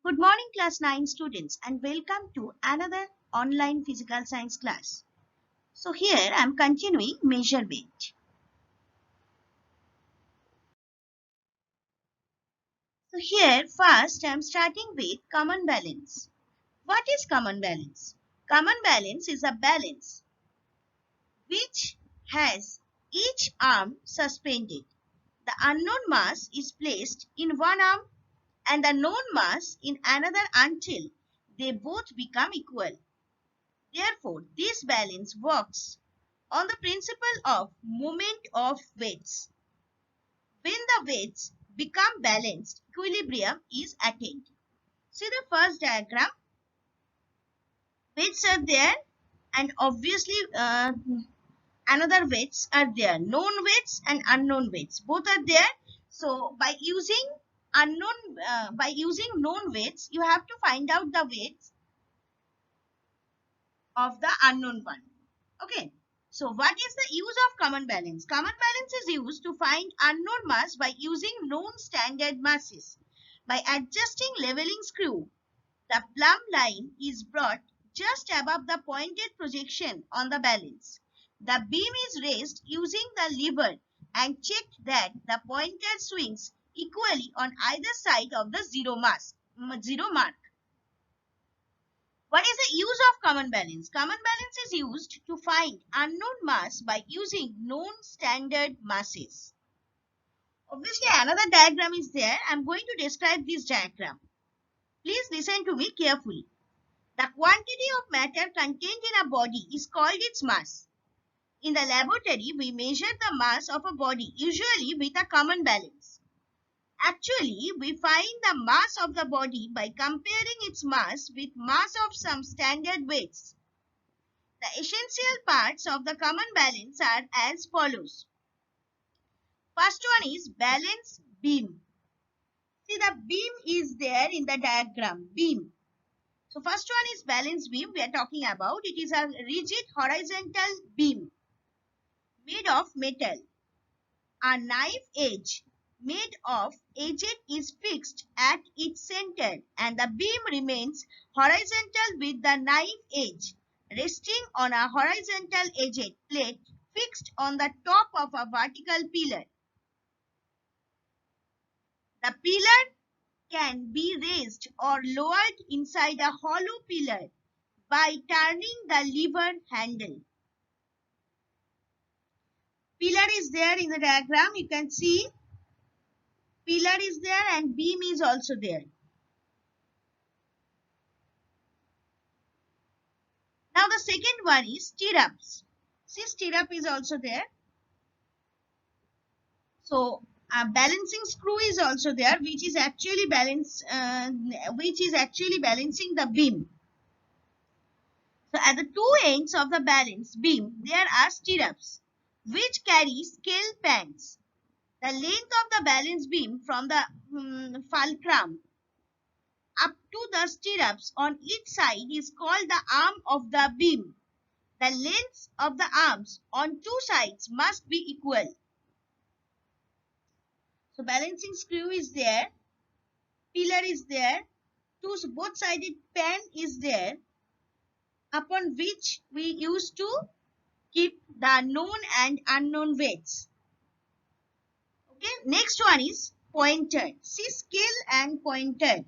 Good morning, class 9 students, and welcome to another online physical science class. So, here I am continuing measure weight. So, here first I am starting with common balance. What is common balance? Common balance is a balance which has each arm suspended. The unknown mass is placed in one arm and the known mass in another until they both become equal. Therefore, this balance works on the principle of movement of weights. When the weights become balanced, equilibrium is attained. See the first diagram. Weights are there and obviously another weights are there. Known weights and unknown weights. Both are there. So by using known weights, you have to find out the weights of the unknown one. Okay. So what is the use of common balance? Common balance is used to find unknown mass by using known standard masses. By adjusting leveling screw, the plumb line is brought just above the pointed projection on the balance. The beam is raised using the lever and checked that the pointer swings equally on either side of the zero mark. What is the use of common balance? Common balance is used to find unknown mass by using known standard masses. Obviously, another diagram is there. I am going to describe this diagram. Please listen to me carefully. The quantity of matter contained in a body is called its mass. In the laboratory, we measure the mass of a body usually with a common balance. Actually, we find the mass of the body by comparing its mass with mass of some standard weights. The essential parts of the common balance are as follows. First one is balance beam. See, the beam is there in the diagram, beam. So first one is balance beam we are talking about. It is a rigid horizontal beam made of metal. A knife edge made of agate is fixed at its center and the beam remains horizontal with the knife edge resting on a horizontal agate plate fixed on the top of a vertical pillar. The pillar can be raised or lowered inside a hollow pillar by turning the lever handle. Pillar is there in the diagram. You can see pillar is there and beam is also there. Now the second one is stirrups. See, stirrup is also there. So a balancing screw is also there, which is actually balancing the beam. So at the two ends of the balance beam, there are stirrups, which carry scale pans. The length of the balance beam from the fulcrum up to the stirrups on each side is called the arm of the beam. The lengths of the arms on two sides must be equal. So balancing screw is there, pillar is there, both sided pan is there upon which we used to keep the known and unknown weights. Okay, next one is pointer. See, scale and pointer.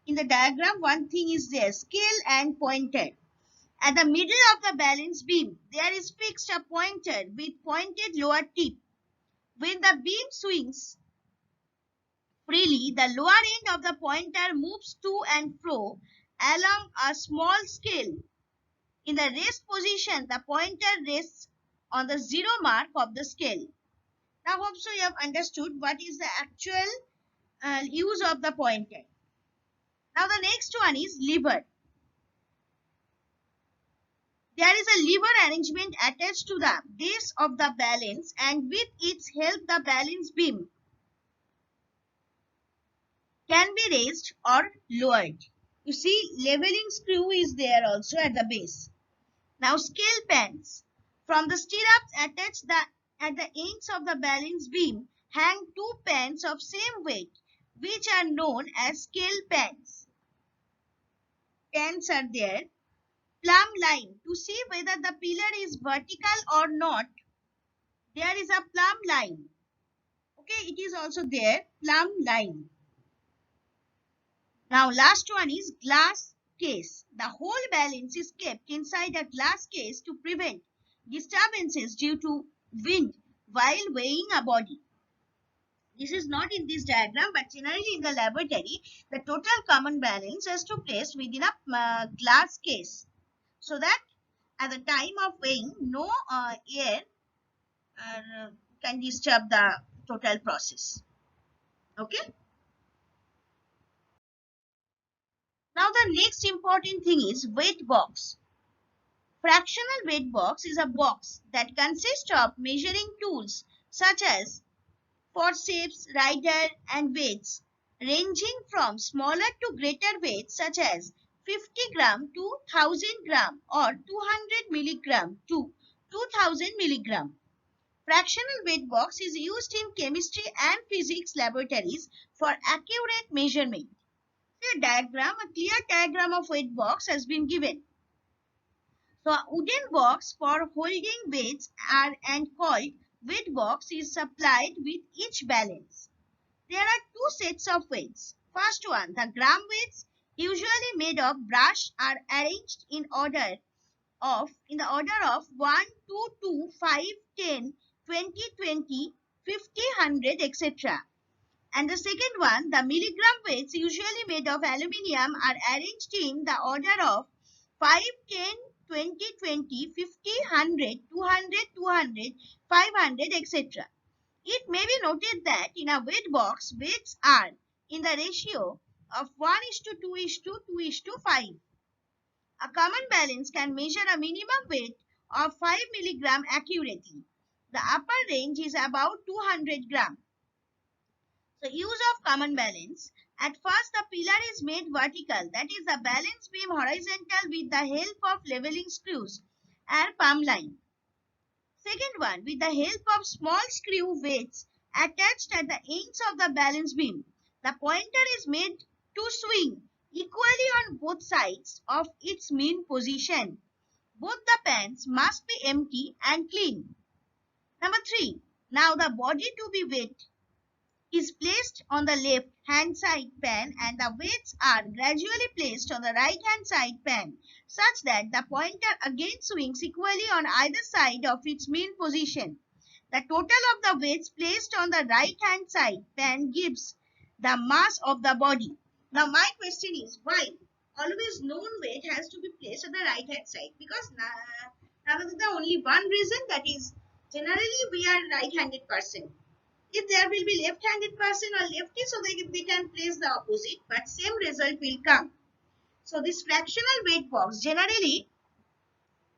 In the diagram, one thing is there, scale and pointer. At the middle of the balance beam, there is fixed a pointer with pointed lower tip. When the beam swings freely, the lower end of the pointer moves to and fro along a small scale. In the rest position, the pointer rests on the zero mark of the scale. Now, hope so you have understood what is the actual use of the pointer. Now, the next one is lever. There is a lever arrangement attached to the base of the balance and with its help the balance beam can be raised or lowered. You see, leveling screw is there also at the base. Now scale pans. From the stirrups attached at the ends of the balance beam hang two pans of same weight which are known as scale pans. pens are there. Plumb line, to see whether the pillar is vertical or not, there is a plumb line. Okay, it is also there, plumb line. Now last one is glass case. The whole balance is kept inside a glass case to prevent disturbances due to wind while weighing a body. This is not in this diagram, but generally in the laboratory, the total common balance is to place within a glass case, so that at the time of weighing, no air can disturb the total process. Okay. Now the next important thing is weight box. Fractional weight box is a box that consists of measuring tools such as forceps, rider and weights, ranging from smaller to greater weights such as 50 gram to 1000 gram or 200 milligram to 2000 milligram. Fractional weight box is used in chemistry and physics laboratories for accurate measurement. A clear diagram of weight box has been given. So a wooden box for holding weights and called weight box is supplied with each balance. There are two sets of weights. First one, the gram weights, usually made of brass, are arranged in the order of 1, 2, 2, 5, 10, 20, 20, 50, 100, etc. And the second one, the milligram weights, usually made of aluminium, are arranged in the order of 5, 10, 20, 20, 50, 100, 200, 200, 500, etc. It may be noted that in a weight box, weights are in the ratio of 1:2:2:5. A common balance can measure a minimum weight of 5 milligram accurately. The upper range is about 200 gram. So use of common balance. At first, the pillar is made vertical, that is the balance beam horizontal with the help of leveling screws and plumb line. Second one, with the help of small screw weights attached at the ends of the balance beam, the pointer is made to swing equally on both sides of its mean position. Both the pans must be empty and clean. Number 3. Now the body to be weighed is placed on the left hand side pan and the weights are gradually placed on the right hand side pan such that the pointer again swings equally on either side of its mean position. The total of the weights placed on the right hand side pan gives the mass of the body. Now my question is, why always known weight has to be placed on the right hand side? Because now the only one reason, that is generally we are right handed person. If there will be left-handed person or lefty, so they can place the opposite, but same result will come. So this fractional weight box generally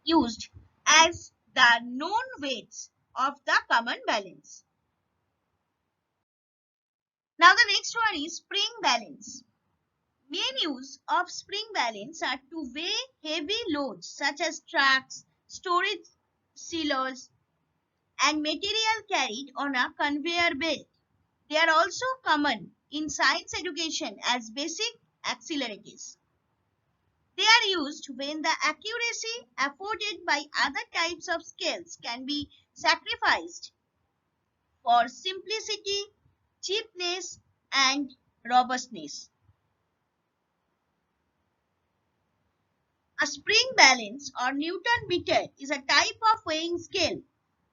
used as the known weights of the common balance. Now the next one is spring balance. Main use of spring balance are to weigh heavy loads such as trucks, storage silos, and material carried on a conveyor belt. They are also common in science education as basic accelerators. They are used when the accuracy afforded by other types of scales can be sacrificed for simplicity, cheapness, and robustness. A spring balance or Newton meter is a type of weighing scale.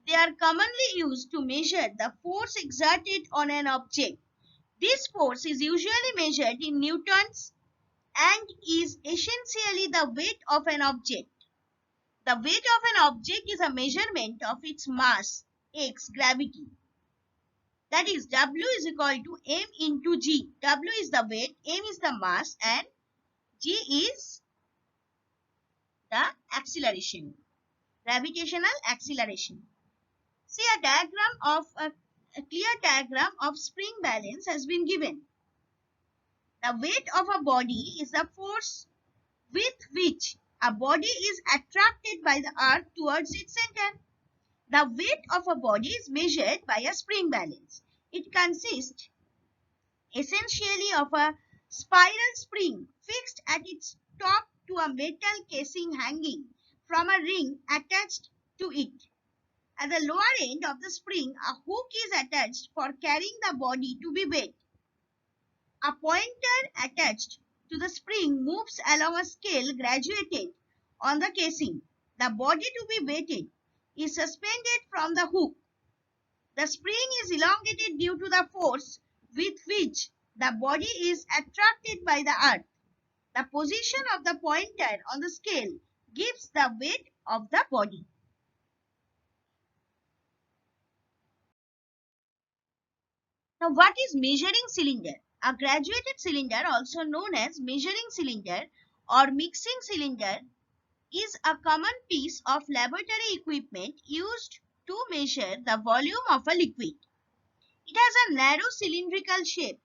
They are commonly used to measure the force exerted on an object. This force is usually measured in newtons and is essentially the weight of an object. The weight of an object is a measurement of its mass, x, gravity. That is, W is equal to m into g. W is the weight, m is the mass, and g is the acceleration, gravitational acceleration. See, a clear diagram of spring balance has been given. The weight of a body is the force with which a body is attracted by the earth towards its center. The weight of a body is measured by a spring balance. It consists essentially of a spiral spring fixed at its top to a metal casing hanging from a ring attached to it. At the lower end of the spring, a hook is attached for carrying the body to be weighed. A pointer attached to the spring moves along a scale graduated on the casing. The body to be weighted is suspended from the hook. The spring is elongated due to the force with which the body is attracted by the earth. The position of the pointer on the scale gives the weight of the body. Now, what is measuring cylinder? A graduated cylinder, also known as measuring cylinder or mixing cylinder, is a common piece of laboratory equipment used to measure the volume of a liquid. It has a narrow cylindrical shape.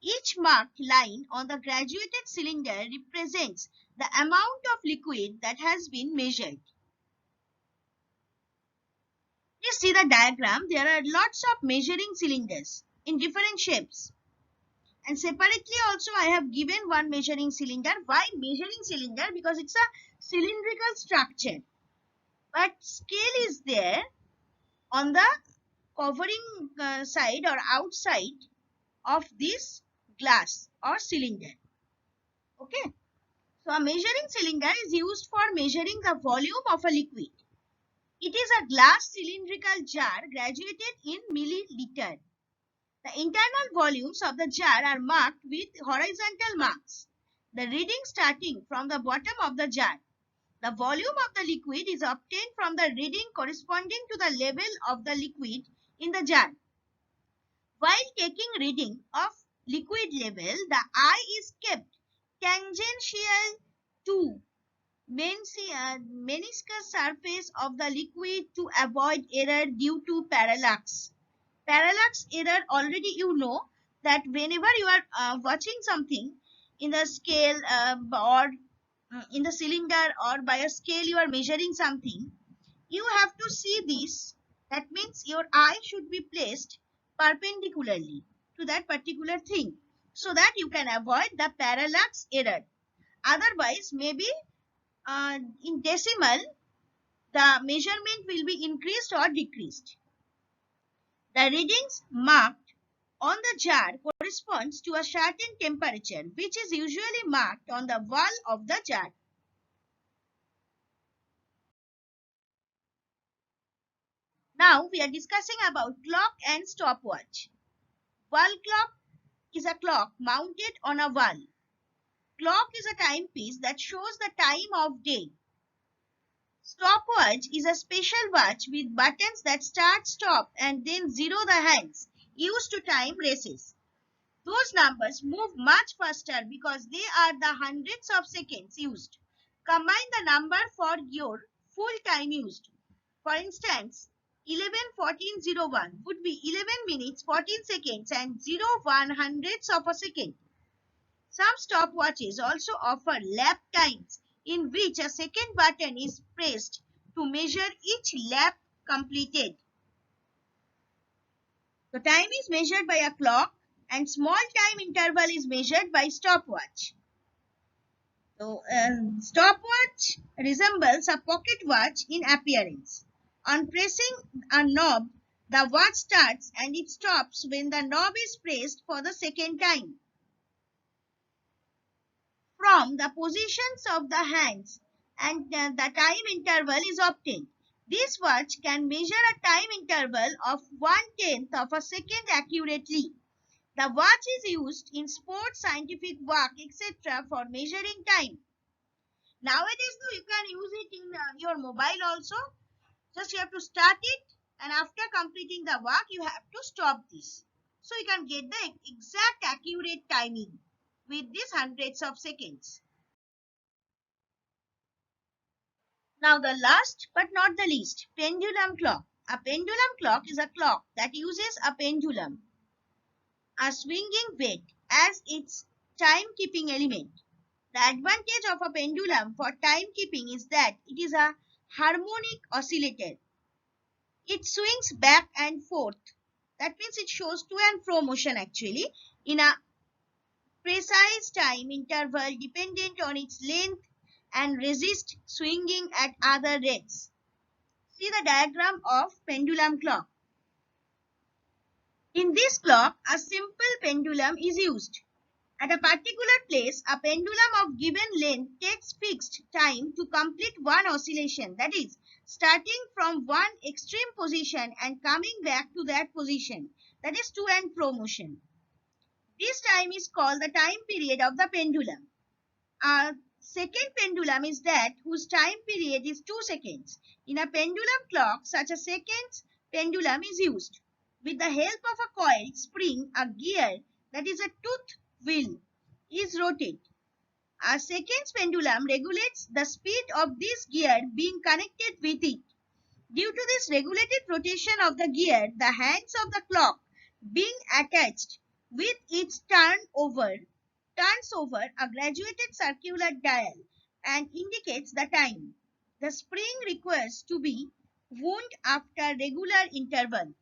Each marked line on the graduated cylinder represents the amount of liquid that has been measured. You see the diagram, there are lots of measuring cylinders in different shapes. And separately also I have given one measuring cylinder. Why measuring cylinder? Because it's a cylindrical structure. But scale is there on the covering side or outside of this glass or cylinder. Okay. So a measuring cylinder is used for measuring the volume of a liquid. It is a glass cylindrical jar graduated in milliliter. The internal volumes of the jar are marked with horizontal marks. The reading starting from the bottom of the jar. The volume of the liquid is obtained from the reading corresponding to the level of the liquid in the jar. While taking reading of liquid level, the eye is kept tangential to meniscus surface of the liquid to avoid error due to parallax. Parallax error, already you know that whenever you are watching something in the scale or in the cylinder or by a scale you are measuring something, you have to see this. That means your eye should be placed perpendicularly to that particular thing so that you can avoid the parallax error. Otherwise, maybe in decimal, the measurement will be increased or decreased. The readings marked on the jar corresponds to a certain temperature, which is usually marked on the wall of the jar. Now we are discussing about clock and stopwatch. Wall clock is a clock mounted on a wall. Clock is a timepiece that shows the time of day. Stopwatch is a special watch with buttons that start, stop, and then zero the hands, used to time races. Those numbers move much faster because they are the hundreds of seconds used. Combine the number for your full time used. For instance, 11:14:01 would be 11 minutes 14 seconds and 0 hundredths of a second. Some stopwatches also offer lap times in which a second button is pressed to measure each lap completed. The time is measured by a clock and small time interval is measured by stopwatch. So, stopwatch resembles a pocket watch in appearance. On pressing a knob, the watch starts and it stops when the knob is pressed for the second time. From the positions of the hands and the time interval is obtained. This watch can measure a time interval of 1/10 of a second accurately. The watch is used in sports, scientific work, etc. for measuring time. Nowadays, you can use it in your mobile also. Just you have to start it and after completing the work, you have to stop this. So you can get the exact accurate timing with these hundreds of seconds. Now the last but not the least, pendulum clock. A pendulum clock is a clock that uses a pendulum, a swinging weight, as its timekeeping element. The advantage of a pendulum for timekeeping is that it is a harmonic oscillator. It swings back and forth. That means it shows to and fro motion actually in a precise time interval dependent on its length and resist swinging at other rates. See the diagram of pendulum clock. In this clock, a simple pendulum is used. At a particular place, a pendulum of given length takes fixed time to complete one oscillation, that is, starting from one extreme position and coming back to that position, that is to and fro motion. This time is called the time period of the pendulum. A second pendulum is that whose time period is 2 seconds. In a pendulum clock, such a seconds pendulum is used. With the help of a coil, spring, a gear, that is a tooth wheel, is rotated. A seconds pendulum regulates the speed of this gear being connected with it. Due to this regulated rotation of the gear, the hands of the clock being attached with its turns over a graduated circular dial and indicates the time. The spring requires to be wound after regular interval.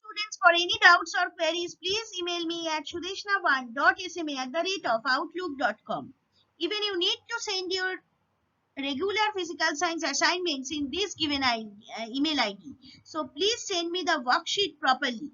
Students, for any doubts or queries, please email me at sudeshna1.sma@outlook.com. Even you need to send your regular physical science assignments in this given email ID. So please send me the worksheet properly.